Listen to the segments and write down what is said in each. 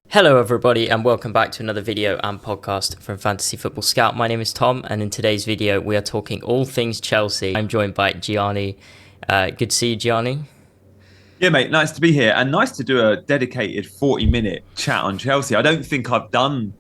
Hello everybody and welcome back to another video and podcast from Fantasy Football Scout. My name is Tom and in today's video we are talking all things Chelsea. I'm joined by Gianni. Good to see you, Gianni. Yeah, mate, nice to be here and nice to do a dedicated 40-minute chat on Chelsea. I don't think I've done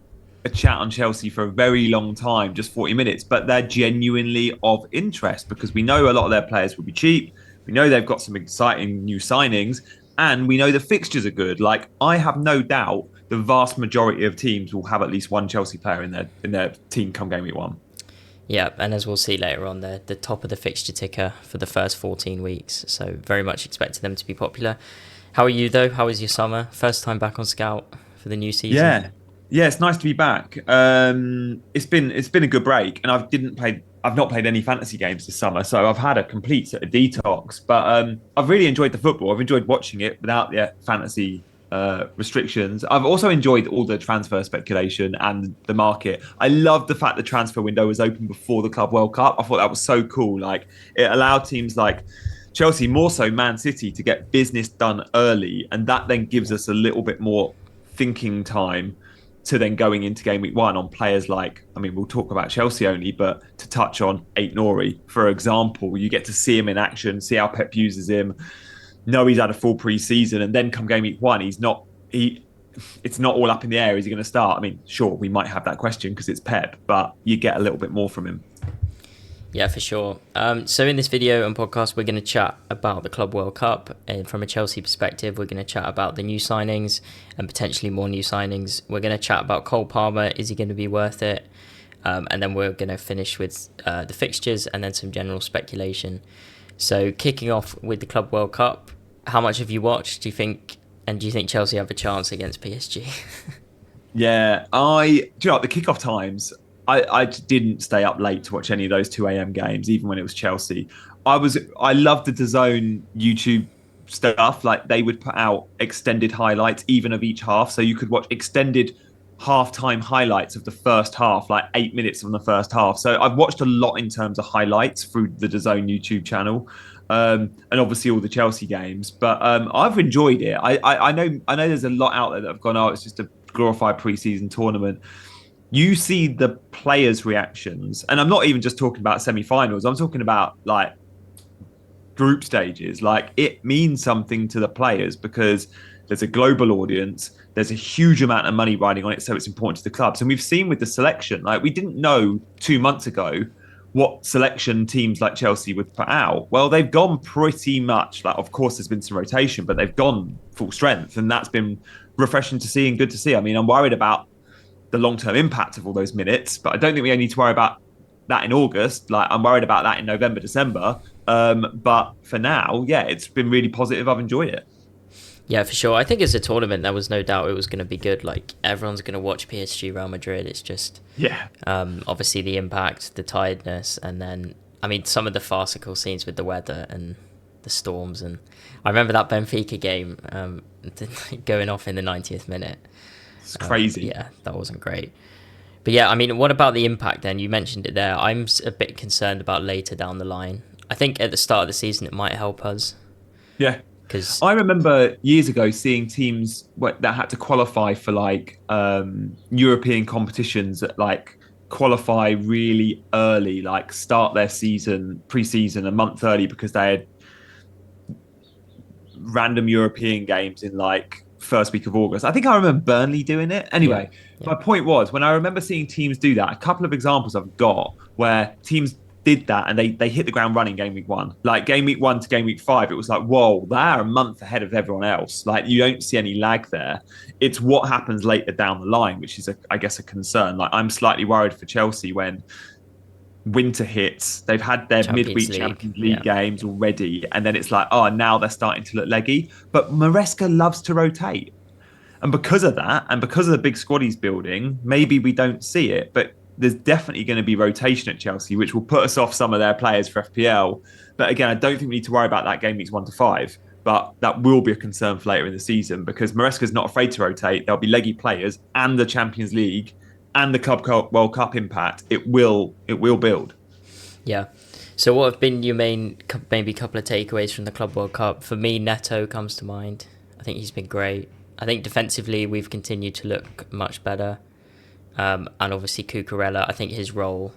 a chat on Chelsea for a very long time, just 40 minutes, but they're genuinely of interest because we know a lot of their players will be cheap. We know they've got some exciting new signings and we know the fixtures are good. Like, I have no doubt the vast majority of teams will have at least one Chelsea player in their team come game week one. Yeah, and as we'll see later on, they're the top of the fixture ticker for the first 14 weeks, so very much expected them to be popular. How are you though? How was your summer? First time back on Scout for the new season? Yeah, yeah, it's nice to be back. It's been a good break, and I've not played any fantasy games this summer, so I've had a complete sort of detox. But I've really enjoyed the football. I've enjoyed watching it without the fantasy restrictions. I've also enjoyed all the transfer speculation and the market. I love the fact the transfer window was open before the Club World Cup. I thought that was so cool. Like it allowed teams like Chelsea, more so Man City, to get business done early, and that then gives us a little bit more thinking time to then going into game week one on players like, I mean, we'll talk about Chelsea only, but to touch on Eight Nori, for example, you get to see him in action, see how Pep uses him, know he's had a full pre-season, and then come game week one, it's not all up in the air. Is he going to start? I mean, sure, we might have that question because it's Pep, but you get a little bit more from him. Yeah, for sure. So in this video and podcast, we're going to chat about the Club World Cup, and from a Chelsea perspective, we're going to chat about the new signings and potentially more new signings. We're going to chat about Cole Palmer. Is he going to be worth it? And then we're going to finish with the fixtures and then some general speculation. So kicking off with the Club World Cup, how much have you watched? Do you think Chelsea have a chance against PSG? Yeah, do you know what, the kickoff times, I didn't stay up late to watch any of those 2 a.m. games, even when it was Chelsea. I loved the DAZN YouTube stuff. Like they would put out extended highlights, even of each half. So you could watch extended halftime highlights of the first half, like 8 minutes from the first half. So I've watched a lot in terms of highlights through the DAZN YouTube channel. And obviously all the Chelsea games, but I've enjoyed it. I know there's a lot out there that have gone, oh, it's just a glorified preseason tournament. You see the players' reactions, and I'm not even just talking about semi-finals. I'm talking about like group stages. Like it means something to the players because there's a global audience. There's a huge amount of money riding on it, so it's important to the clubs. And we've seen with the selection, like we didn't know 2 months ago what selection teams like Chelsea would put out. Well, they've gone pretty much like, of course, there's been some rotation, but they've gone full strength, and that's been refreshing to see and good to see. I mean, I'm worried about the long-term impact of all those minutes, but I don't think we need to worry about that in August. Like I'm worried about that in November, December. But for now, yeah, it's been really positive. I've enjoyed it. Yeah, for sure. I think as a tournament, there was no doubt it was going to be good. Like everyone's going to watch PSG Real Madrid. It's just Yeah, obviously the impact, the tiredness, and then I mean some of the farcical scenes with the weather and the storms. And I remember that Benfica game going off in the 90th minute. it's crazy. Yeah, that wasn't great. But yeah, I mean, what about the impact then? You mentioned it there. I'm a bit concerned about later down the line. I think at the start of the season it might help us Yeah, because I remember years ago seeing teams that had to qualify for like European competitions that like qualify really early, like start their season pre-season a month early because they had random European games in like first week of August. I think I remember Burnley doing it. yeah, Anyway, yeah. my point was when I remember seeing teams do that, a couple of examples I've got where teams did that and they hit the ground running game week one. Like game week one to game week five, it was like, whoa, they're a month ahead of everyone else. Like you don't see any lag there. It's what happens later down the line, which is, I guess, a concern. Like I'm slightly worried for Chelsea when winter hits, they've had their Champions midweek League, Champions yeah. League games already, and then it's like, oh, now they're starting to look leggy. But Maresca loves to rotate. And because of that, and because of the big squad he's building, maybe we don't see it. But there's definitely going to be rotation at Chelsea, which will put us off some of their players for FPL. But again, I don't think we need to worry about that game weeks 1 to 5. But that will be a concern for later in the season because Maresca's not afraid to rotate. There'll be leggy players and the Champions League and the Club World Cup impact. It will build. Yeah. So what have been your maybe couple of takeaways from the Club World Cup? For me, Neto comes to mind. I think he's been great. I think defensively we've continued to look much better. And obviously Cucurella, I think his role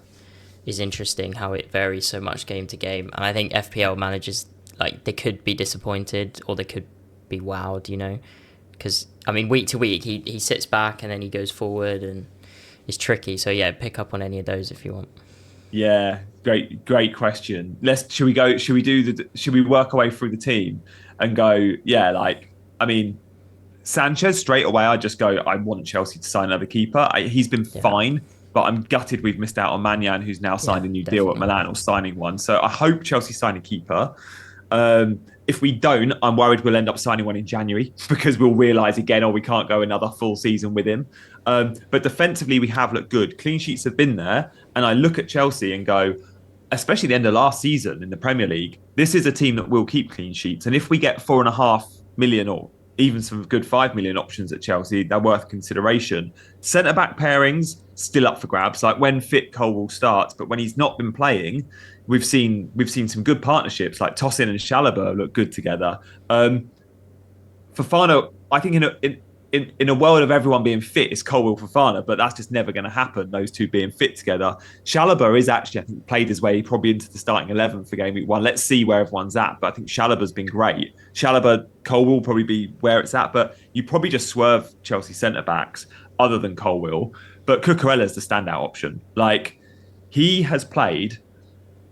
is interesting, how it varies so much game to game. And I think FPL managers, like, they could be disappointed or they could be wowed, you know? Because, I mean, week to week, he sits back and then he goes forward and it's tricky. So, yeah, pick up on any of those if you want. Yeah, great question. Should we work our way through the team and go, yeah, like, I mean, Sanchez, straight away, I just go, I want Chelsea to sign another keeper. He's been fine, but I'm gutted we've missed out on Manyan, who's now signed a new deal at Milan or signing one. So I hope Chelsea sign a keeper. If we don't, I'm worried we'll end up signing one in January because we'll realise again, we can't go another full season with him. But defensively, we have looked good. Clean sheets have been there. And I look at Chelsea and go, especially the end of last season in the Premier League, this is a team that will keep clean sheets. And if we get 4.5 million or even some good 5 million options at Chelsea, they're worth consideration. Centre-back pairings, still up for grabs. Like when fit, Colwill starts, but when he's not been playing, we've seen some good partnerships. Like Tosin and Chalobah look good together. Fofana, I think in a world of everyone being fit, it's Colwill Fofana, but that's just never going to happen, those two being fit together. Chalobah is actually, I think, played his way probably into the starting 11 for game week 1. Let's see where everyone's at, but I think Chalobah's been great. Chalobah, Colwill will probably be where it's at, but you probably just swerve Chelsea centre-backs other than Colwill. But Cucurella's the standout option. Like, he has played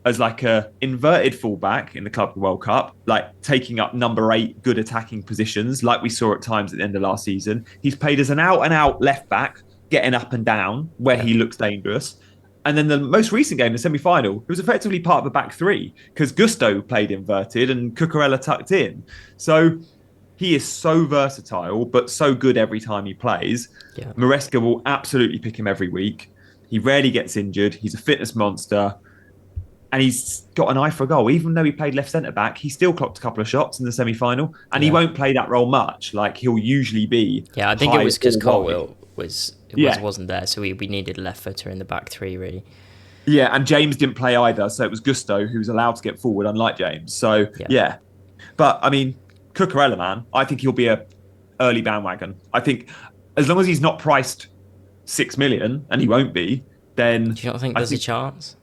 as like a inverted fullback in the Club World Cup, like taking up number 8 good attacking positions, like we saw at times at the end of last season. He's played as an out-and-out left back, getting up and down where he looks dangerous. And then the most recent game, the semi-final, he was effectively part of the back 3 because Gusto played inverted and Cucurella tucked in. So he is so versatile, but so good every time he plays. Yeah. Maresca will absolutely pick him every week. He rarely gets injured. He's a fitness monster. And he's got an eye for a goal. Even though he played left centre-back, he still clocked a couple of shots in the semi-final. And he won't play that role much. Like, he'll usually be... Yeah, I think it was because Colwill wasn't there. So we needed a left footer in the back 3, really. Yeah, and James didn't play either. So it was Gusto who was allowed to get forward, unlike James. So, yeah. But, I mean, Cucurella, man, I think he'll be a early bandwagon. I think as long as he's not priced 6 million, and he won't be, then... Do you not think there's a chance?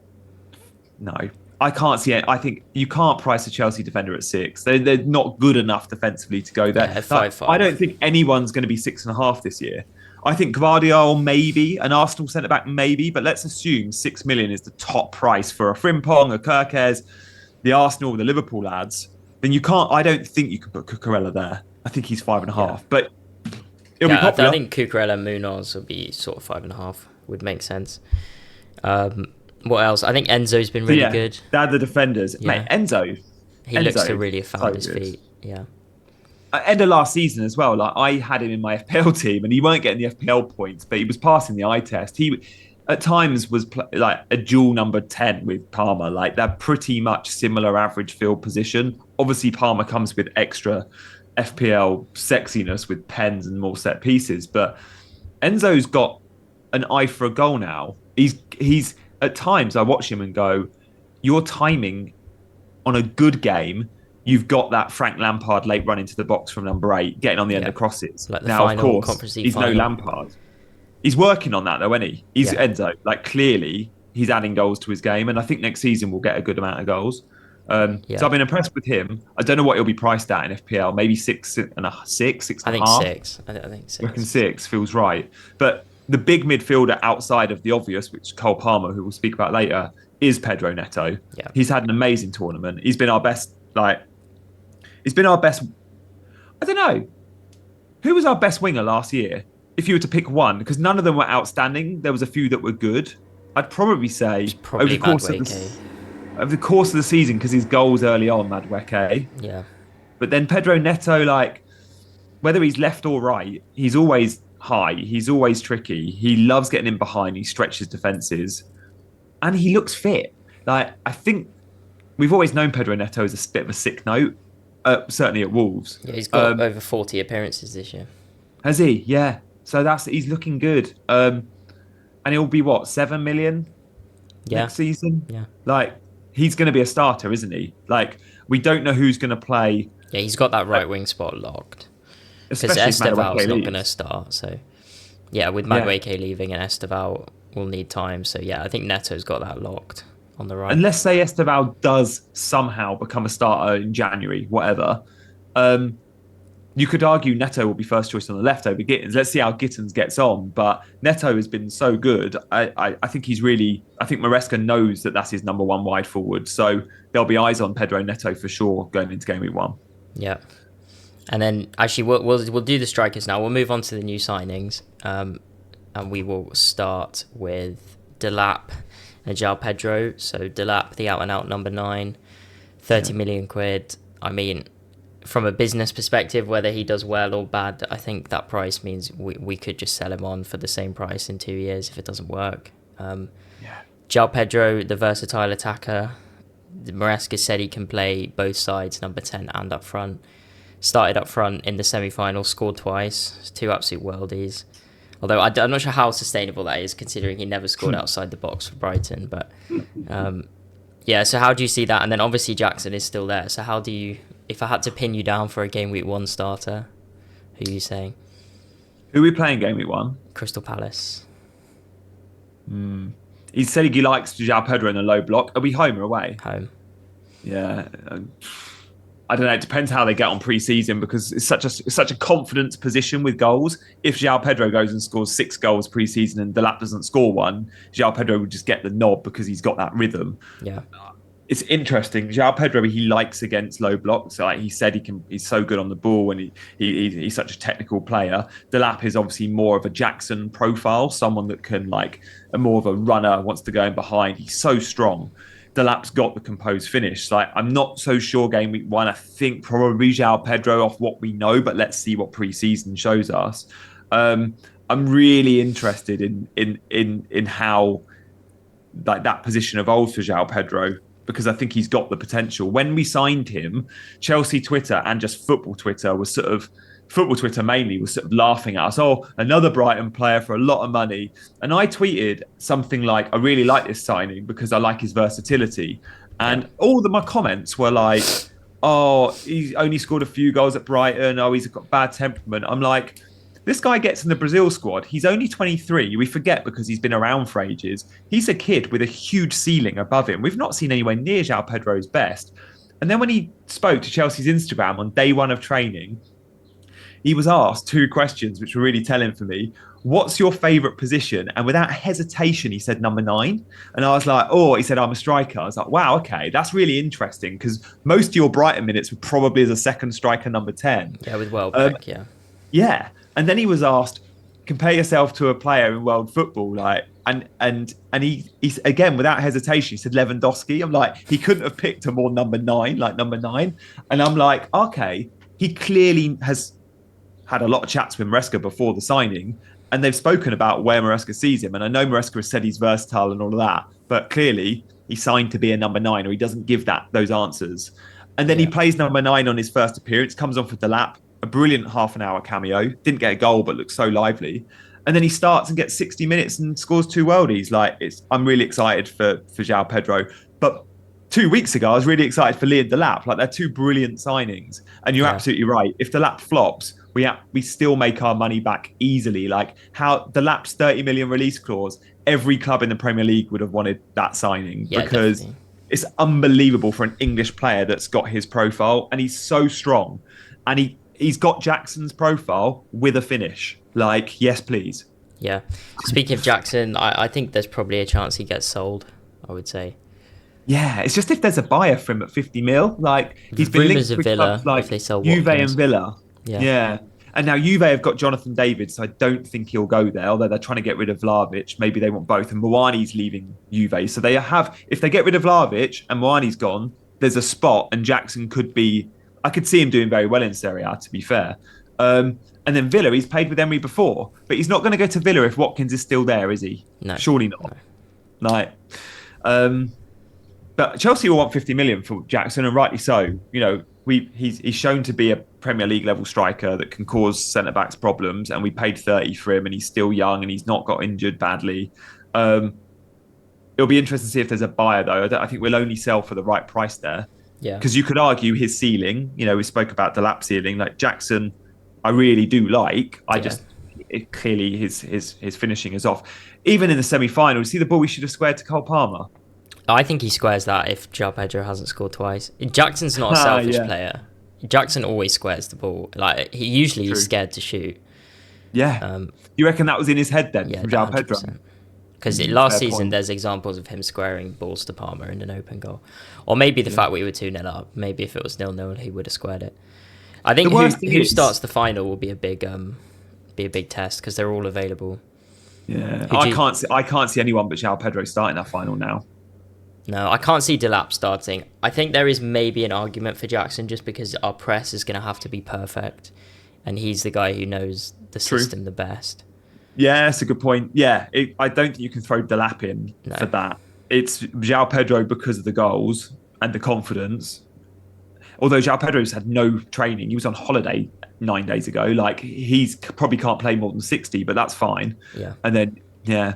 No, I can't see it. I think you can't price a Chelsea defender at 6. They're not good enough defensively to go there. Yeah, 5-5. I don't think anyone's going to be 6.5 this year. I think Gvardiol maybe, an Arsenal centre-back maybe, but let's assume 6 million is the top price for a Frimpong, a Kirkes, the Arsenal, the Liverpool lads. Then you can't. I don't think you can put Cucurella there. I think he's 5.5, but it'll be popular. I think Cucurella, Munoz will be sort of 5.5. Would make sense. What else? I think Enzo's been really good. They're the defenders. Yeah. Mate, Enzo looks to really have found his feet. Yeah. At end of last season as well, like I had him in my FPL team and he weren't getting the FPL points, but he was passing the eye test. He at times was like a dual number 10 with Palmer. Like they're pretty much similar average field position. Obviously, Palmer comes with extra FPL sexiness with pens and more set pieces, but Enzo's got an eye for a goal now. He's at times I watch him and go, your timing on a good game, you've got that Frank Lampard late run into the box from number 8, getting on the end of crosses. Like now, of course, he's no Lampard. He's working on that though, isn't he? He's Enzo. Like clearly, he's adding goals to his game, and I think next season we'll get a good amount of goals. So I've been impressed with him. I don't know what he'll be priced at in FPL. Maybe 6.5. I think 6. I think 6. I reckon 6 feels right. But the big midfielder outside of the obvious, which is Cole Palmer, who we'll speak about later, is Pedro Neto. Yeah. He's had an amazing tournament. He's been our best. I don't know. Who was our best winger last year? If you were to pick one, because none of them were outstanding. There was a few that were good. I'd probably say over the course of the season, because his goals early on, Madueke. Yeah. But then Pedro Neto, like, whether he's left or right, he's always high. He's always tricky. He loves getting in behind. He stretches defences. And he looks fit. Like, I think we've always known Pedro Neto as a bit of a sick note, certainly at Wolves. Yeah, he's got over 40 appearances this year. Has he? Yeah. So he's looking good. And he'll be, 7 million next season? Yeah. Like, he's going to be a starter, isn't he? Like, we don't know who's going to play. Yeah, he's got that right wing spot locked. because especially if Esteval's Madueke not going to leaves. start. So yeah, with Yeah. Madueke leaving and Esteval will need time. So yeah, I think Neto's got that locked on the right. And let's say Esteval does somehow become a starter in January, whatever. Um, you could argue Neto will be first choice on the left over Gittins. Let's see how Gittins gets on. But Neto has been so good. I think he's really. I think Maresca knows that that's his number one wide forward. So there'll be eyes on Pedro Neto for sure going into game week 1. Yeah. And then actually we'll do the strikers now. We'll move on to the new signings, and we will start with Delap and Joao Pedro. So Delap, the out and out number 9, 30 million quid. I mean, from a business perspective, whether he does well or bad, I think that price means we could just sell him on for the same price in 2 years if it doesn't work. Joao Pedro, the versatile attacker. Maresca said he can play both sides, number 10 and up front. Started up front in the semi-final, scored twice, 2 absolute worldies. Although I'm not sure how sustainable that is, considering he never scored outside the box for Brighton. But yeah, so how do you see that? And then obviously Jackson is still there. So how do you, if I had to pin you down for a game week 1 starter, who are you saying? Who are we playing game week 1? Crystal Palace. He said he likes Joao Pedro in a low block. Are we home or away? Home. Yeah. I don't know. It depends how they get on pre-season because it's such a confidence position with goals. If Joao Pedro goes and scores 6 goals pre-season and Delap doesn't score one, Joao Pedro would just get the nod because he's got that rhythm. Yeah. It's interesting. Joao Pedro, he likes against low blocks. Like he said, he's so good on the ball and he's such a technical player. Delap is obviously more of a Jackson profile, someone that can more of a runner, wants to go in behind. He's so strong. Delap's got the composed finish. Like I'm not so sure game week 1. I think probably Joao Pedro off what we know, but let's see what pre-season shows us. I'm really interested in how that position evolves for Joao Pedro because I think he's got the potential. When we signed him, Chelsea Twitter and just football Twitter was football Twitter mainly was sort of laughing at us. Oh, another Brighton player for a lot of money. And I tweeted something like, I really like this signing because I like his versatility. And all of my comments were like, oh, he's only scored a few goals at Brighton. Oh, he's got bad temperament. I'm like, this guy gets in the Brazil squad. He's only 23. We forget because he's been around for ages. He's a kid with a huge ceiling above him. We've not seen anywhere near Joao Pedro's best. And then when he spoke to Chelsea's Instagram on day 1 of training, he was asked 2 questions, which were really telling for me. What's your favourite position? And without hesitation, he said number 9. And I was like, oh, he said, I'm a striker. I was like, wow, okay, that's really interesting because most of your Brighton minutes were probably as a second striker, number 10. Yeah, with Welbeck, yeah. Yeah. And then he was asked, compare yourself to a player in world football, and he's again without hesitation, he said Lewandowski. I'm like, he couldn't have picked a more number 9. And I'm like, okay, he clearly has had a lot of chats with Maresca before the signing, and they've spoken about where Maresca sees him. And I know Maresca has said he's versatile and all of that, but clearly he signed to be a number 9, or he doesn't give those answers. And then he plays number 9 on his first appearance, comes on for Delap, a brilliant half an hour cameo, didn't get a goal, but looks so lively. And then he starts and gets 60 minutes and scores 2 worldies. I'm really excited for Joao Pedro. But 2 weeks ago, I was really excited for Liam Delap. They're 2 brilliant signings. And you're absolutely right. If Delap flops, we still make our money back easily. How Delap's 30 million release clause, every club in the Premier League would have wanted that signing because definitely. It's unbelievable for an English player that's got his profile, and he's so strong. And he's got Jackson's profile with a finish. Yes, please. Yeah. Speaking of Jackson, I think there's probably a chance he gets sold, I would say. Yeah, it's just if there's a buyer for him at 50 mil. He's been linked with Villa, clubs if they sell Juve Watkins. and Villa. Yeah. And now Juve have got Jonathan David, so I don't think he'll go there, although they're trying to get rid of Vlahovic. Maybe they want both. And Moani's leaving Juve. So if they get rid of Vlahovic and Moani's gone, there's a spot, and Jackson I could see him doing very well in Serie A, to be fair. And then Villa, he's played with Emery before, but he's not going to go to Villa if Watkins is still there, is he? No. Surely not. No. But Chelsea will want 50 million for Jackson, and rightly so. He's shown to be a Premier League level striker that can cause centre backs problems, and we paid 30 for him, and he's still young, and he's not got injured badly. It'll be interesting to see if there's a buyer, though. I think we'll only sell for the right price there. Yeah. Because you could argue his ceiling. We spoke about Delap's ceiling. Jackson, I really do like. Yeah. Clearly his finishing is off. Even in the semi-final, see the ball we should have squared to Cole Palmer. I think he squares that if Joao Pedro hasn't scored twice. Jackson's not a Ah, selfish yeah, player. Jackson always squares the ball. Like he usually is true. scared to shoot. Yeah, you reckon that was in his head then Yeah, from Joao Pedro? 100%. Because last Fair season, point. there's examples of him squaring balls to Palmer in an open goal, or maybe the fact we were 2-0 up. Maybe if it was 0-0, he would have squared it. I The think worst thing who is, starts the final will be a big test because they're all available. yeah, Who do you, I can't see anyone but Joao Pedro starting that final now. No, I can't see Delap starting. I think there is maybe an argument for Jackson just because our press is going to have to be perfect, and he's the guy who knows the True. system the best. Yeah, that's a good point. Yeah, I don't think you can throw Delap in No. for that. It's Joao Pedro because of the goals and the confidence. Although Joao Pedro's had no training, he was on holiday 9 days ago. Like he's probably can't play more than 60, but that's fine. Yeah. And then yeah,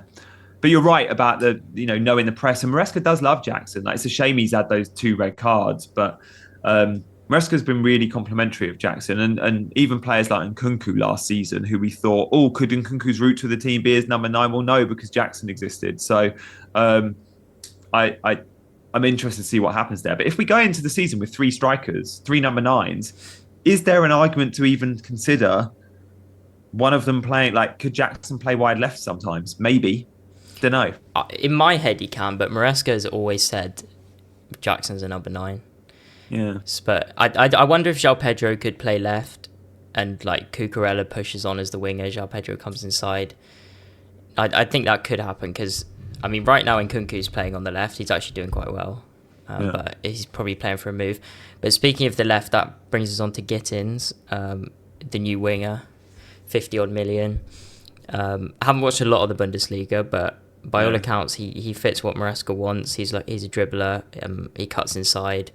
but you're right about the knowing the press. And Maresca does love Jackson. Like it's a shame he's had those 2 red cards, but Maresca's been really complimentary of Jackson, and even players like Nkunku last season, who we thought, oh, could Nkunku's route to the team be as number 9? Well, no, because Jackson existed. So I I'm interested to see what happens there. But if we go into the season with 3 strikers, 3 number 9s, is there an argument to even consider one of them playing? Like, could Jackson play wide left sometimes? Maybe. Don't know. In my head, he can, but Maresca has always said Jackson's a number 9. Yeah. But I wonder if Joao Pedro could play left and like Cucurella pushes on as the winger, Joao Pedro comes inside. I think that could happen because, I mean, right now Nkunku's playing on the left. He's actually doing quite well. But he's probably playing for a move. But speaking of the left, that brings us on to Gittins, the new winger, 50-odd million. I haven't watched a lot of the Bundesliga, but by all accounts, he fits what Maresca wants. He's a dribbler. He cuts inside.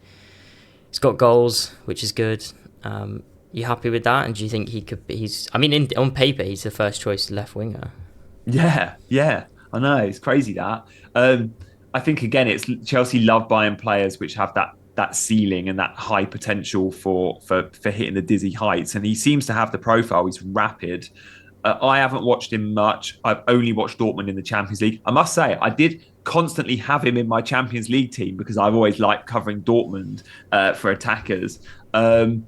He's got goals, which is good. You happy with that? And do you think he could be... on paper, he's the first choice left winger. Yeah. I know, it's crazy that. I think again, it's Chelsea love buying players which have that ceiling and that high potential for hitting the dizzy heights. And he seems to have the profile. He's rapid. I haven't watched him much. I've only watched Dortmund in the Champions League. I must say, I did constantly have him in my Champions League team because I've always liked covering Dortmund for attackers. And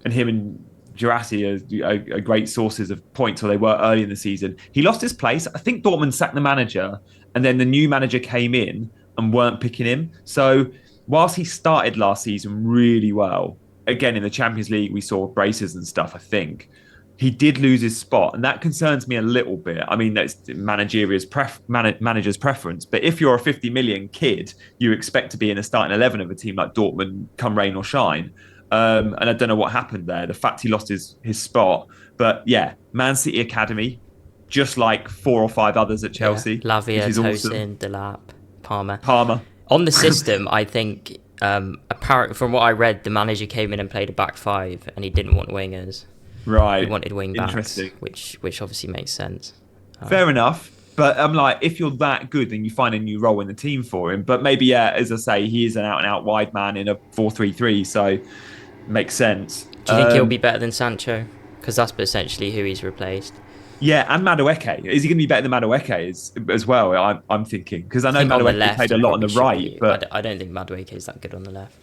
him and Girassi are great sources of points, or they were early in the season. He lost his place. I think Dortmund sacked the manager, and then the new manager came in and weren't picking him. So whilst he started last season really well, again in the Champions League we saw braces and stuff, I think he did lose his spot, and that concerns me a little bit. I mean, that's manager's preference, but if you're a 50 million kid, you expect to be in a starting 11 of a team like Dortmund, come rain or shine. And I don't know what happened there. The fact he lost his spot, but yeah, Man City Academy, just like 4 or 5 others at Chelsea, Yeah. Lavia, which is Tosin, awesome. Delap, Palmer. On the system, I think, apparently, from what I read, the manager came in and played a back 5, and he didn't want wingers. Right. He wanted wing backs, Interesting. which obviously makes sense. Fair enough. But I'm like, if you're that good, then you find a new role in the team for him. But maybe, yeah, as I say, he is an out-and-out wide man in a 4-3-3, so makes sense. Do you think he'll be better than Sancho? Because that's essentially who he's replaced. Yeah, and Madueke. Is he going to be better than Madueke as well? I'm thinking. Because I know Madueke played a lot on the right. But I don't think Madueke is that good on the left.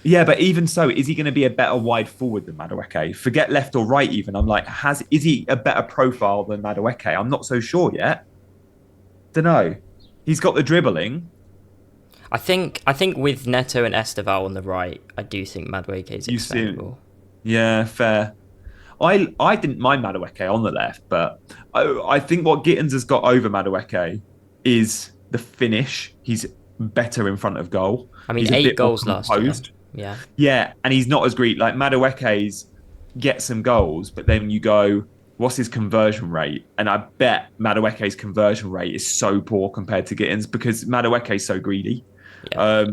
Yeah, but even so, is he going to be a better wide forward than Madueke? Forget left or right even. I'm like, is he a better profile than Madueke? I'm not so sure yet. Don't know. He's got the dribbling. I think with Neto and Esteval on the right, I do think Madueke is expendable. Yeah, fair. I didn't mind Madueke on the left, but I think what Gittins has got over Madueke is the finish. He's better in front of goal. I mean, 8 goals last year. Yeah, and he's not as great. Like Madueke's get some goals, but then you go, what's his conversion rate? And I bet Madueke's conversion rate is so poor compared to Gittins because Madueke's so greedy. Yeah.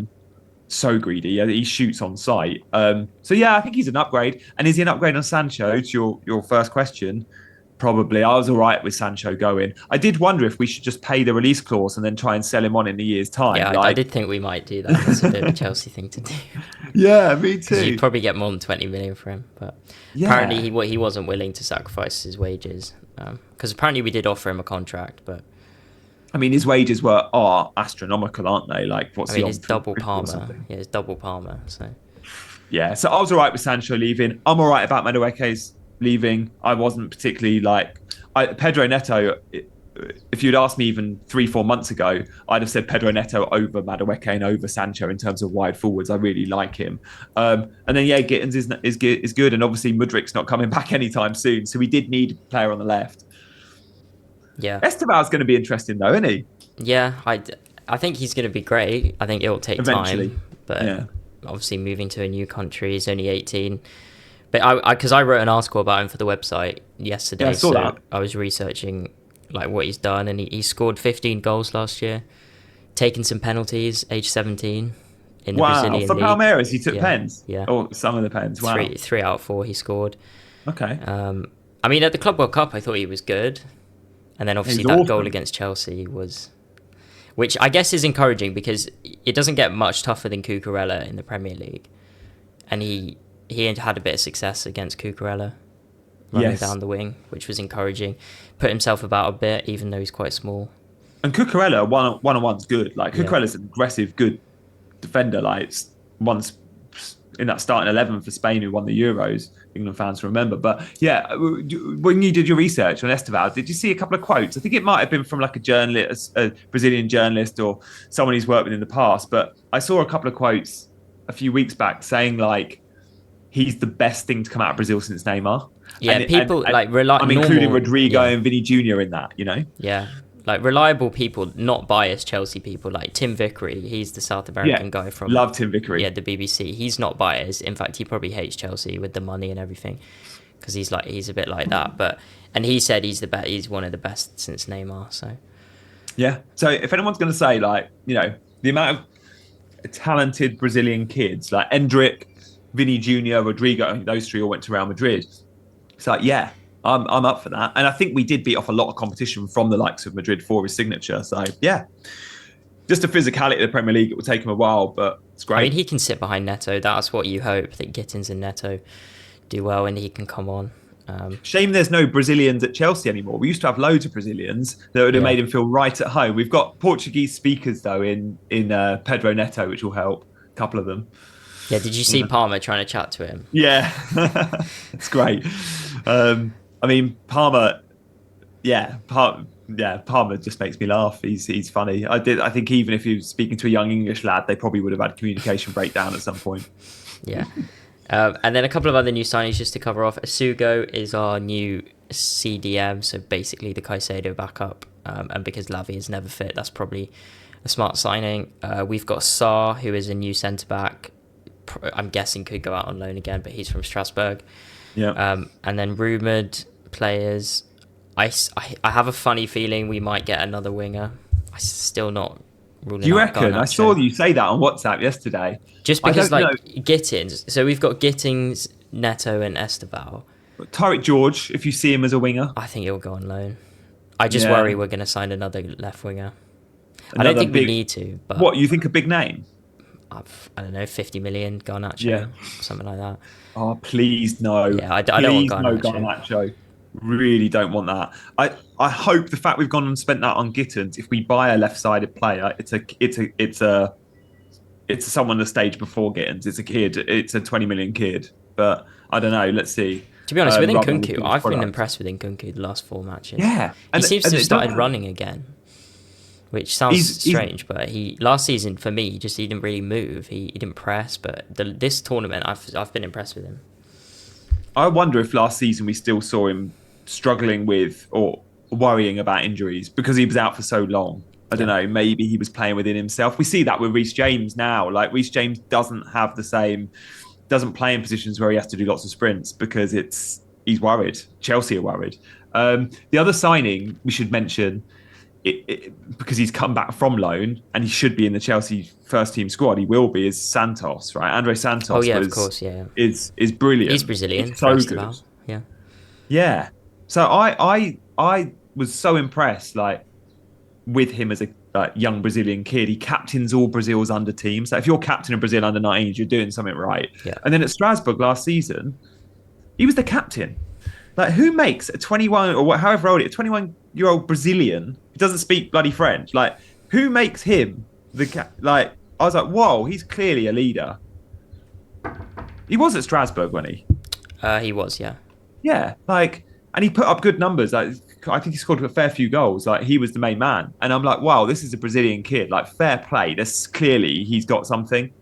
So greedy. He shoots on sight. So yeah, I think he's an upgrade. And is he an upgrade on Sancho? To your first question, Probably. I was all right with Sancho going. I did wonder if we should just pay the release clause and then try and sell him on in a year's time. Yeah, I did think we might do that. That's a bit of a Chelsea thing to do. Yeah, me Because you'd too. probably get more than 20 million for him. But apparently Yeah. he wasn't willing to sacrifice his wages. Because apparently we did offer him a contract, but I mean, his wages are astronomical, aren't they? Like, what's I he mean, on? it's double 450 or Palmer. something? Yeah, it's double Palmer. So Yeah. So I was all right with Sancho leaving. I'm all right about Madueke's leaving. I wasn't particularly like Pedro Neto. If you'd asked me even 3-4 months ago, I'd have said Pedro Neto over Madueke and over Sancho in terms of wide forwards. I really like him. And then Gittins is good, and obviously Mudrik's not coming back anytime soon, so we did need a player on the left. yeah, Esteval's going to be interesting though, isn't he? yeah. I think he's going to be great. I think it will take Eventually, time, but yeah. obviously moving to a new country, he's only 18. But because I wrote an article about him for the website yesterday, Yeah, I saw that. I was researching like what he's done, and he scored 15 goals last year, taken some penalties, age 17 in the Wow, Brazilian for league. Palmeiras, he took Yeah, pens, yeah. or some of the pens. Wow. Three out of four he scored. Okay. I mean, at the Club World Cup, I thought he was good, and then obviously He's that awesome. goal against Chelsea was, which I guess is encouraging because it doesn't get much tougher than Cucurella in the Premier League, and he had a bit of success against Cucurella, running Yes. down the wing, which was encouraging. Put himself about a bit, even though he's quite small. And Cucurella one-on-one's good. Like Yeah. Cucurella's an aggressive, good defender. Like once in that starting 11 for Spain who won the Euros, England fans remember. But yeah, when you did your research on Esteval, did you see a couple of quotes? I think it might have been from like a journalist, a Brazilian journalist, or someone he's worked with in the past. But I saw a couple of quotes a few weeks back saying like he's the best thing to come out of Brazil since Neymar. Yeah, I'm including Rodrigo yeah. and Vinny Jr. in that, you know? Yeah, like reliable people, not biased Chelsea people, like Tim Vickery. He's the South American guy from love Tim Vickery. Yeah, the BBC. He's not biased. In fact, he probably hates Chelsea with the money and everything because he's a bit like that. And he said he's one of the best since Neymar. So yeah. So if anyone's going to say like, you know, the amount of talented Brazilian kids like Endrick, Vinny Jr., Rodrigo, those three all went to Real Madrid. It's like, yeah, I'm up for that. And I think we did beat off a lot of competition from the likes of Madrid for his signature. So yeah, just the physicality of the Premier League, it will take him a while, but it's great. I mean, he can sit behind Neto. That's what you hope, that Gittins and Neto do well and he can come on. Shame there's no Brazilians at Chelsea anymore. We used to have loads of Brazilians that would have made him feel right at home. We've got Portuguese speakers though in Pedro Neto, which will help. A couple of them. Yeah, did you see Palmer trying to chat to him? Yeah, it's great. I mean, Palmer, Palmer just makes me laugh. He's funny. I think even if he was speaking to a young English lad, they probably would have had a communication breakdown at some point. Yeah. And then a couple of other new signings just to cover off. Asugo is our new CDM, so basically the Caicedo backup. And because Lavia is never fit, that's probably a smart signing. We've got Sarr, who is a new centre-back. I'm guessing could go out on loan again, but he's from Strasbourg. Yeah. And then rumoured players. I have a funny feeling we might get another winger. I'm still not ruling out. Do you reckon? Garnacho. I saw you say that on WhatsApp yesterday. Just because, Gittins. So we've got Gittins, Neto, and Esteval. Tariq George, if you see him as a winger. I think he'll go on loan. I just worry we're going to sign another left winger. I don't think we need to. But what, you think a big name? I don't know, 50 million Garnacho, something like that. Oh, please no. Yeah, I don't want Garnacho. No Garnacho. Really don't want that. I hope the fact we've gone and spent that on Gittins, if we buy a left-sided player, it's someone the stage before Gittins. It's a kid. It's a 20 million kid. But I don't know. Let's see. To be honest, with Nkunku, I've been impressed with Nkunku the last 4 matches. Yeah. He seems to have started running again, which sounds strange, but last season, for me, he didn't really move. He didn't press, but this tournament, I've been impressed with him. I wonder if last season we still saw him struggling with or worrying about injuries because he was out for so long. I don't know, maybe he was playing within himself. We see that with Reece James now. Like, Reece James doesn't play in positions where he has to do lots of sprints because he's worried. Chelsea are worried. The other signing we should mention, because he's come back from loan and he should be in the Chelsea first team squad, he will be, is Santos, right? Andre Santos. Oh yeah, of course, yeah. Is brilliant. He's Brazilian. He's so good. Yeah. Yeah. So I was so impressed, like with him as a young Brazilian kid. He captains all Brazil's under teams. So if you're captain of Brazil under 19s, you're doing something right. Yeah. And then at Strasbourg last season, he was the captain. Like, who makes a 21 or however old, a 21-year-old Brazilian who doesn't speak bloody French? Like, who makes him like? I was like, whoa, he's clearly a leader. He was at Strasbourg, when he. He was, yeah. Yeah, like, and he put up good numbers. Like, I think he scored a fair few goals. Like, he was the main man, and I'm like, wow, this is a Brazilian kid. Like, fair play. This clearly he's got something.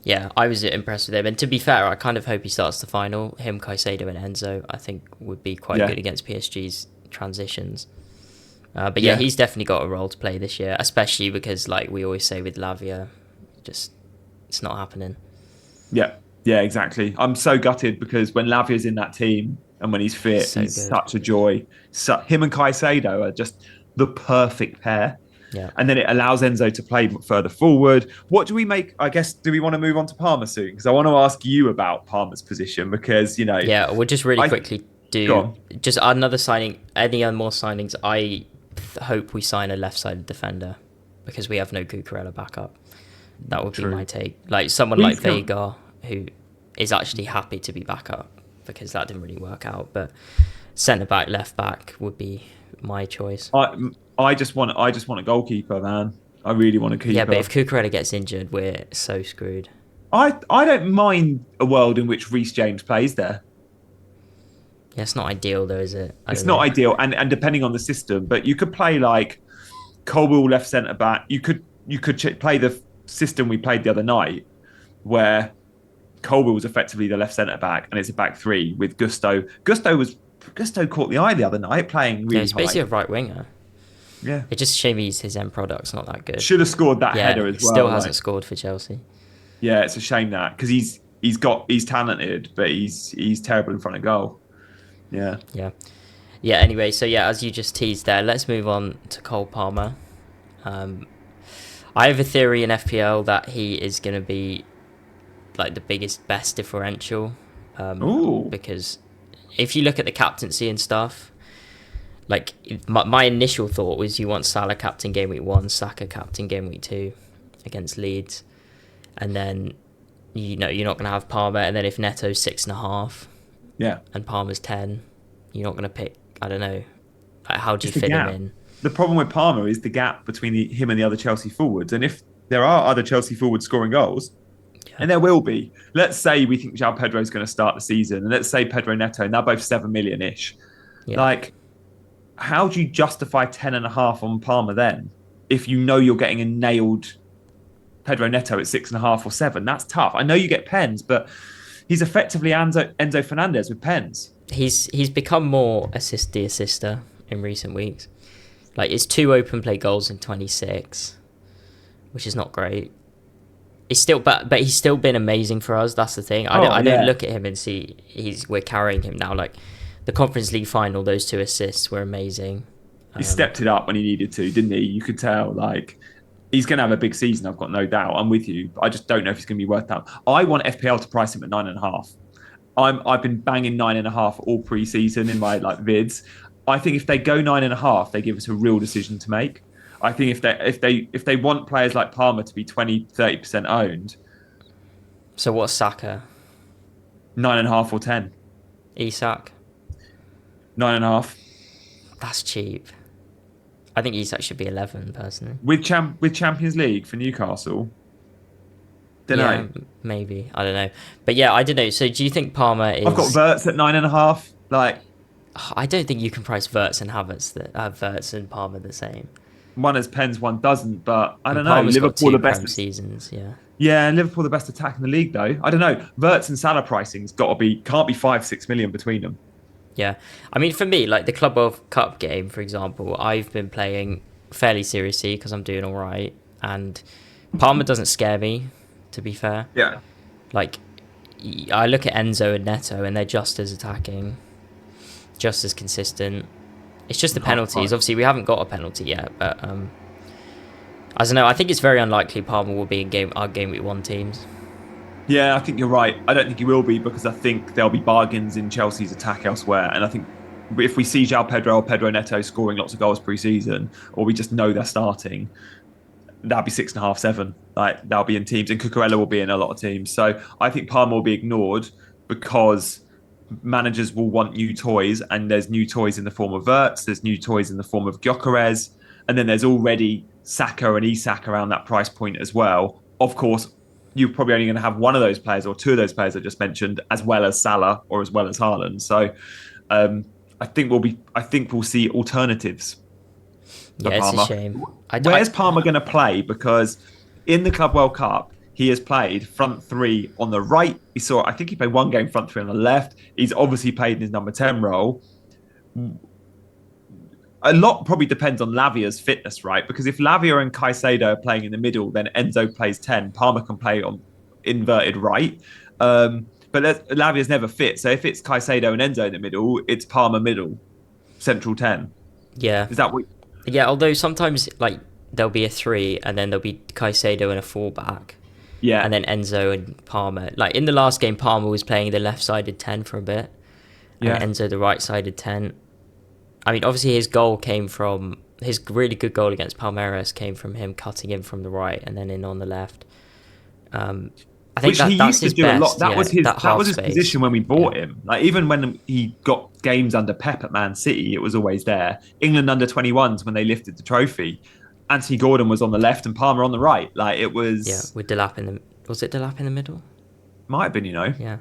Yeah, I was impressed with him. And to be fair, I kind of hope he starts the final. Him, Caicedo, and Enzo, I think would be quite good against PSG's transitions. But yeah, he's definitely got a role to play this year, especially because, like we always say with Lavia, just it's not happening. Yeah, exactly. I'm so gutted because when Lavia's in that team and when he's fit, he's such a joy. So, him and Caicedo are just the perfect pair. Yeah. And then it allows Enzo to play further forward. What do we make? I guess, do we want to move on to Palmer soon? Because I want to ask you about Palmer's position because, you know. Yeah, we'll just really quickly do just another signing. Any other more signings? I hope we sign a left-sided defender because we have no Cucurella backup. That would be my take. Like someone like Vega, who is actually happy to be back up because that didn't really work out. But centre back, left back would be my choice. I just want a goalkeeper, man. I really want a keeper. Yeah, but if Cucurella gets injured, we're so screwed. I don't mind a world in which Reece James plays there. Yeah, it's not ideal though, is it? It's not ideal, and depending on the system, but you could play like Colwill left centre back. You could play the system we played the other night, where Colwill was effectively the left centre back, and it's a back three with Gusto. Gusto caught the eye the other night playing really he's basically a right winger. Yeah, it's just a shame his end product's not that good. Should have scored that header as well. Still hasn't scored for Chelsea. Yeah, it's a shame that because he's talented, but he's terrible in front of goal. Yeah. Anyway, so as you just teased there, let's move on to Cole Palmer. I have a theory in FPL that he is going to be like the best differential. Because if you look at the captaincy and stuff, like my initial thought was you want Salah captain game week 1, Saka captain game week 2 against Leeds, and then you're not going to have Palmer, and then if Neto's 6.5, and Palmer's 10, you're not going to pick. I don't know. Like, how do you fit him in? The problem with Palmer is the gap between him and the other Chelsea forwards, and if there are other Chelsea forwards scoring goals. And there will be. Let's say we think Joao Pedro is going to start the season, and let's say Pedro Neto, and they're both 7 million-ish. Yeah. Like, how do you justify 10.5 on Palmer then if you know you're getting a nailed Pedro Neto at 6.5 or 7? That's tough. I know you get pens, but he's effectively Enzo Fernandez with pens. He's become more assister in recent weeks. Like, it's 2 open play goals in 26, which is not great. It's still, but he's still been amazing for us. That's the thing. I don't look at him and see we're carrying him now. Like the Conference League final, those 2 assists were amazing. He stepped it up when he needed to, didn't he? You could tell. Like he's going to have a big season. I've got no doubt. I'm with you. I just don't know if he's going to be worth that. I want FPL to price him at 9.5. I've been banging 9.5 all pre-season in my vids. I think if they go 9.5, they give us a real decision to make. I think if they want players like Palmer to be 20-30% owned. So what's Saka? 9.5 or 10. Isak? 9.5. That's cheap. I think Isak should be 11 personally. With Champions League for Newcastle. Don't know. Maybe. I don't know. But I don't know. So do you think Palmer is... I've got Wirtz at 9.5. I don't think you can price Wirtz and Wirtz and Palmer the same. One has pens, one doesn't, but I don't know. Palmer's Liverpool got 2 the best seasons, Yeah, Liverpool the best attack in the league though. I don't know. Wirtz and Salah pricing's can't be 5-6 million between them. Yeah. I mean, for me, like the Club World Cup game, for example, I've been playing fairly seriously because I'm doing all right, and Palmer doesn't scare me, to be fair. Yeah. Like, I look at Enzo and Neto, and they're just as attacking, just as consistent. It's just the penalties. Obviously, we haven't got a penalty yet, but I don't know. I think it's very unlikely Palmer will be in our game week 1 teams. Yeah, I think you're right. I don't think he will be because I think there'll be bargains in Chelsea's attack elsewhere, and I think if we see Joao Pedro or Pedro Neto scoring lots of goals pre-season, or we just know they're starting, that'll be 6.5, 7. Like that'll be in teams, and Cucurella will be in a lot of teams. So I think Palmer will be ignored because managers will want new toys, and there's new toys in the form of Verts, there's new toys in the form of Gyökeres, and then there's already Saka and Isak around that price point as well. Of course, you're probably only going to have one of those players or two of those players I just mentioned, as well as Salah or as well as Haaland. So I think we'll see alternatives for Yeah, it's a Palmer. shame. Where's Palmer going to play? Because in the Club World Cup, he has played front three on the right. I think he played one game front three on the left. He's obviously played in his number 10 role. A lot probably depends on Lavia's fitness, right? Because if Lavia and Caicedo are playing in the middle, then Enzo plays 10. Palmer can play on inverted right. But Lavia's never fit. So if it's Caicedo and Enzo in the middle, it's Palmer middle, central 10. Yeah. Is that what? Yeah, although sometimes like there'll be a 3 and then there'll be Caicedo and a fullback. Yeah. And then Enzo and Palmer. Like in the last game, Palmer was playing the left-sided 10 for a bit. And Enzo the right-sided 10. I mean, obviously his really good goal against Palmeiras came from him cutting in from the right and then in on the left. I think he that's used his to do best. a lot. That was his space. position when we bought him. Like even when he got games under Pep at Man City, it was always there. England under 21s when they lifted the trophy, Anthony Gordon was on the left and Palmer on the right. Like it was. With Delap was it Delap in the middle? Might have been, Yeah.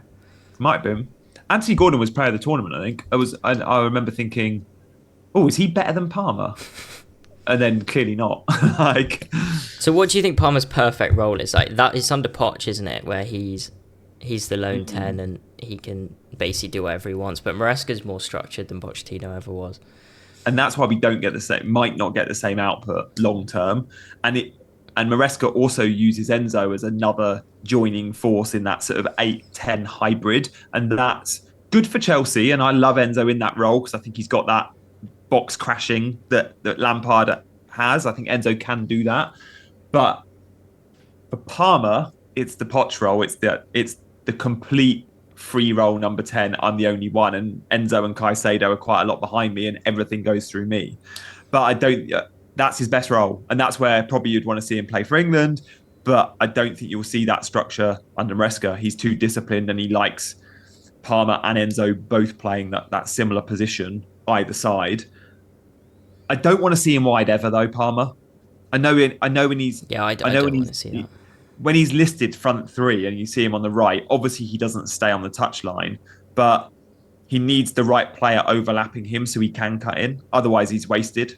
Might have been. Anthony Gordon was player of the tournament. I think I remember thinking, oh, is he better than Palmer? And then clearly not. So what do you think Palmer's perfect role is? Like that is under Poch, isn't it? Where he's the lone 10 and he can basically do whatever he wants. But Maresca's more structured than Pochettino ever was. And that's why we might not get the same output long term. And Maresca also uses Enzo as another joining force in that sort of 8-10 hybrid. And that's good for Chelsea. And I love Enzo in that role because I think he's got that box crashing that Lampard has. I think Enzo can do that. But for Palmer, it's the Poch role. It's the complete free role number 10. I'm the only one. And Enzo and Caicedo are quite a lot behind me and everything goes through me. But that's his best role. And that's where probably you'd want to see him play for England. But I don't think you'll see that structure under Maresca. He's too disciplined and he likes Palmer and Enzo both playing that similar position either side. I don't want to see him wide ever though, Palmer. I know when he's I don't want to see that. When he's listed front three and you see him on the right, obviously he doesn't stay on the touchline, but he needs the right player overlapping him so he can cut in. Otherwise, he's wasted.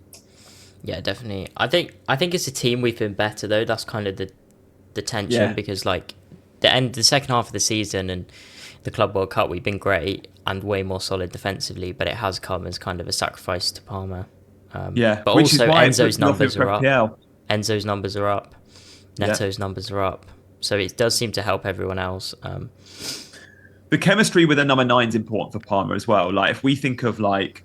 Yeah, definitely. I think as a team we've been better though. That's kind of the tension because like the second half of the season and the Club World Cup we've been great and way more solid defensively, but it has come as kind of a sacrifice to Palmer. But also Enzo's numbers are up. FPL. Enzo's numbers are up. Neto's numbers are up. So it does seem to help everyone else. The chemistry with a number 9 is important for Palmer as well. Like if we think of like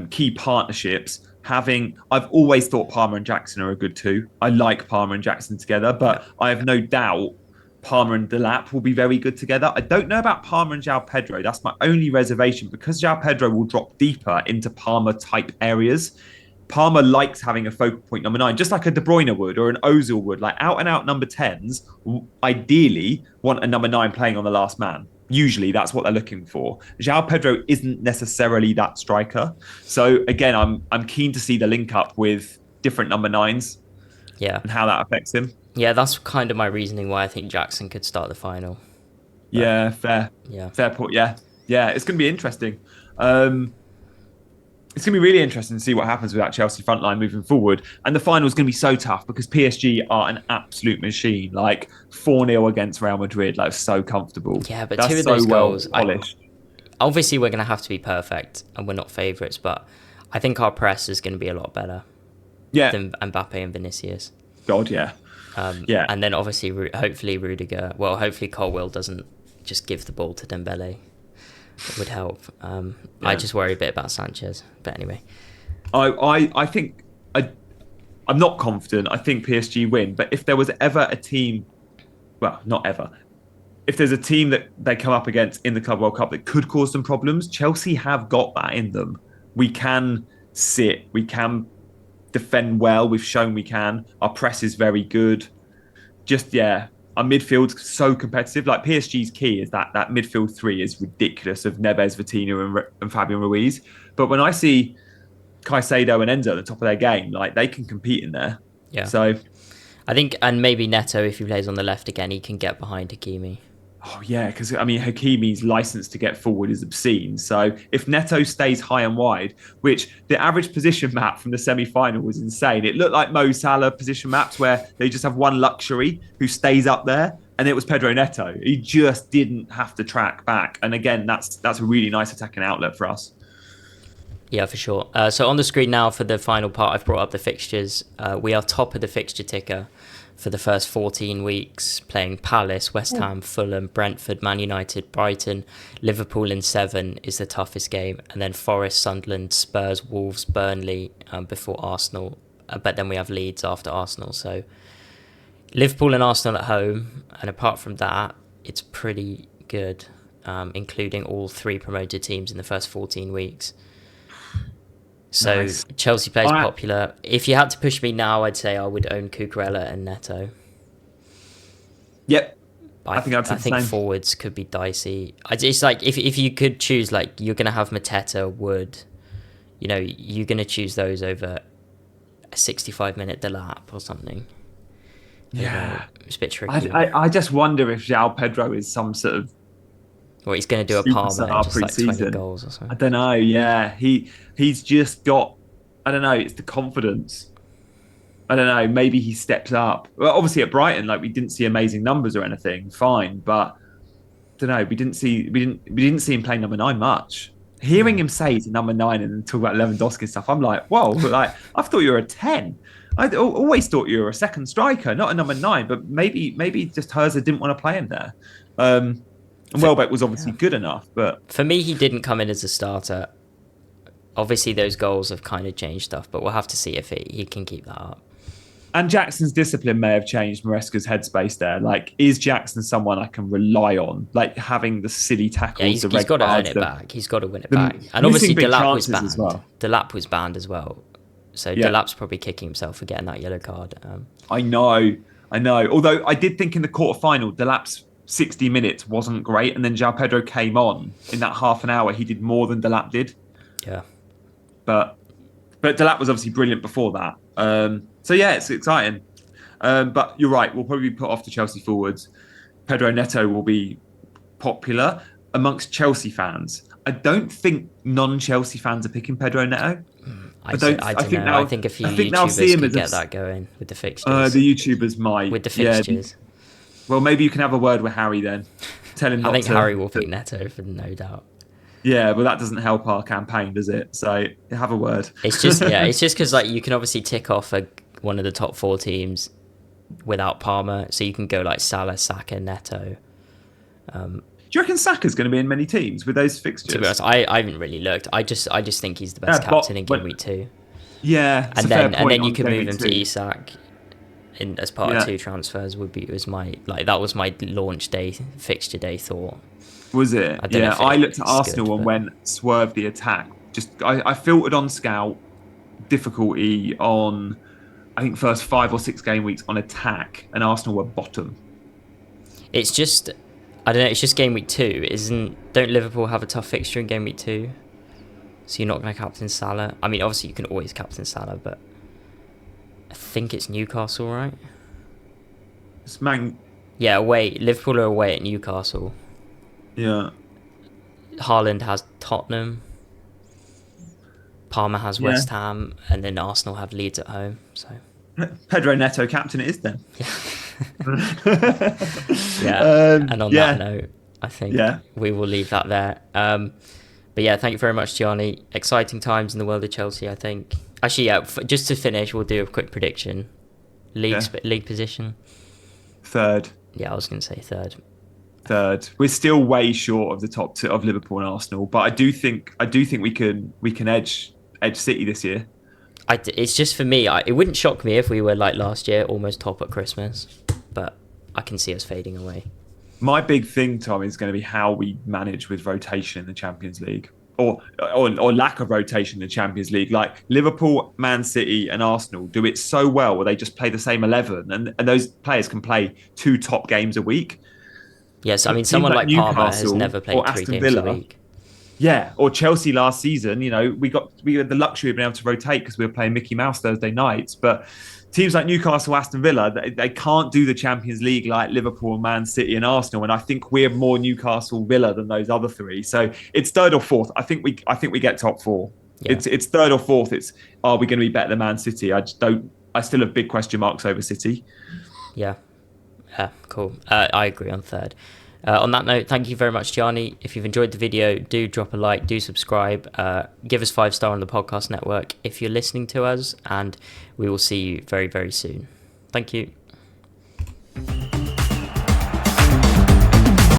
key partnerships, I've always thought Palmer and Jackson are a good two. I like Palmer and Jackson together, but I have no doubt Palmer and Delap will be very good together. I don't know about Palmer and Joao Pedro. That's my only reservation because Joao Pedro will drop deeper into Palmer type areas. Palmer likes having a focal point number 9, just like a De Bruyne would or an Ozil would. Like out and out number 10s, ideally want a number 9 playing on the last man. Usually that's what they're looking for. Joao Pedro isn't necessarily that striker. So again, I'm keen to see the link up with different number 9s. Yeah. And how that affects him. Yeah, that's kind of my reasoning why I think Jackson could start the final. But, yeah, fair. Yeah. Fair point. Yeah. Yeah, it's going to be interesting. It's going to be really interesting to see what happens with that Chelsea front line moving forward. And the final is going to be so tough because PSG are an absolute machine. Like 4-0 against Real Madrid, like so comfortable. Yeah, but two of those goals, polished. Obviously, we're going to have to be perfect and we're not favourites, but I think our press is going to be a lot better than Mbappe and Vinicius. God, yeah. And then obviously, hopefully Rudiger, hopefully Colwill doesn't just give the ball to Dembele. It would help. I just worry a bit about Sanchez. But anyway. I think I'm not confident. I think PSG win. But if there was ever a team, well, not ever. If there's a team that they come up against in the Club World Cup that could cause them problems, Chelsea have got that in them. we can sit, we can defend well. We've shown we can. Our press is very good. Just our midfield's so competitive. Like PSG's key is that midfield three is ridiculous of Neves, Vitinha, and Fabian Ruiz. But when I see Caicedo and Enzo at the top of their game, like they can compete in there. Yeah. So I think, and maybe Neto, if he plays on the left again, he can get behind Hakimi. oh yeah, because I mean Hakimi's license to get forward is obscene. So if Neto stays high and wide, which the average position map from the semi-final was insane. It looked like Mo Salah position maps where they just have one luxury who stays up there, and it was Pedro Neto. He just didn't have to track back. And again, that's a really nice attacking outlet for us. Yeah, for sure. So on the screen now for the final part, I've brought up the fixtures. We are top of the fixture ticker for the first 14 weeks, playing Palace, West Ham, Fulham, Brentford, Man United, Brighton, Liverpool in 7 is the toughest game, and then Forest, Sunderland, Spurs, Wolves, Burnley before Arsenal. But then we have Leeds after Arsenal. So Liverpool and Arsenal at home, and apart from that, it's pretty good, including all 3 promoted teams in the first 14 weeks. So nice. Chelsea plays popular. If you had to push me now, I'd say I would own Cucurella and Neto. Yep. I think forwards could be dicey. It's like if you could choose, like you're going to have Mateta, Wood, you're going to choose those over a 65-minute Delap or something. Yeah. It's a bit tricky. I just wonder if Joao Pedro is some sort of he's going to do a Palmer and just like 20 goals or something. I don't know. Yeah, he's just got. I don't know. It's the confidence. I don't know. Maybe he steps up. Well, obviously at Brighton, like we didn't see amazing numbers or anything. Fine, but I don't know. We didn't see him playing number 9 much. Hearing him say he's a number 9 and then talk about Lewandowski and stuff, I'm like, whoa! Like I thought you were a 10. I always thought you were a second striker, not a number 9. But maybe just Herzer didn't want to play him there. And Welbeck was obviously good enough, but for me, he didn't come in as a starter. Obviously, those goals have kind of changed stuff, but we'll have to see if he can keep that up. And Jackson's discipline may have changed Maresca's headspace there. Like, is Jackson someone I can rely on? Like, having the silly tackles, he's got to earn it back. He's got to win it back. And obviously, Delap was banned. Delap was banned as well. So Delap's probably kicking himself for getting that yellow card. I know. Although I did think in the quarterfinal, Delap's 60 minutes wasn't great, and then Joao Pedro came on in that half an hour. He did more than Delap did. Yeah, but Delap was obviously brilliant before that. So yeah, it's exciting. But you're right. We'll probably put off the Chelsea forwards. Pedro Neto will be popular amongst Chelsea fans. I don't think non-Chelsea fans are picking Pedro Neto. I think a few YouTubers could get that going with the fixtures. The YouTubers might with the fixtures. Well, maybe you can have a word with Harry then. Tell him not to. I think Harry will pick Neto for no doubt. Yeah, but that doesn't help our campaign, does it? So have a word. It's just because like you can obviously tick off one of the top 4 teams without Palmer, so you can go like Salah, Saka, Neto. Do you reckon Saka's going to be in many teams with those fixtures? To be honest, I haven't really looked. I just think he's the best captain in game week 2. Yeah, and then you can move him to Isak. As part of 2 transfers was my launch day, fixture day thought. Was it? I looked at Arsenal and went swerve the attack. I filtered on Scout difficulty on I think first 5 or 6 game weeks on attack, and Arsenal were bottom. It's just I don't know. It's just game week 2. Don't Liverpool have a tough fixture in game week 2? So you're not going to captain Salah. I mean, obviously you can always captain Salah, but I think it's Newcastle, right? Yeah, away. Liverpool are away at Newcastle. Yeah. Haaland has Tottenham. Palmer has West Ham, and then Arsenal have Leeds at home. So Pedro Neto captain it is then. Yeah. And on that note, I think we will leave that there. But yeah, thank you very much, Gianni. Exciting times in the world of Chelsea, I think. Actually, just to finish, we'll do a quick prediction. League position? 3rd. Yeah, I was going to say 3rd. 3rd. We're still way short of the top 2 of Liverpool and Arsenal, but I do think we can edge City this year. It's just for me. It wouldn't shock me if we were like last year, almost top at Christmas, but I can see us fading away. My big thing, Tom, is going to be how we manage with rotation in the Champions League. or lack of rotation in the Champions League. Like Liverpool, Man City, and Arsenal do it so well where they just play the same 11, and those players can play 2 top games a week. Yes, I mean, Teams someone like like Palmer has Newcastle never or played three Aston games a Villa, week. yeah, or Chelsea last season, we had the luxury of being able to rotate because we were playing Mickey Mouse Thursday nights. But teams like Newcastle, Aston Villa, they can't do the Champions League like Liverpool, Man City, and Arsenal. And I think we're more Newcastle Villa than those other three. So it's third or fourth. I think we get top four. Yeah, It's third or fourth. It's are we going to be better than Man City? I just don't. I still have big question marks over City. yeah. Yeah, cool. I agree on third. On that note, thank you very much, Gianni. If you've enjoyed the video, do drop a like, do subscribe, give us 5-star on the podcast network if you're listening to us, and we will see you very, very soon. Thank you.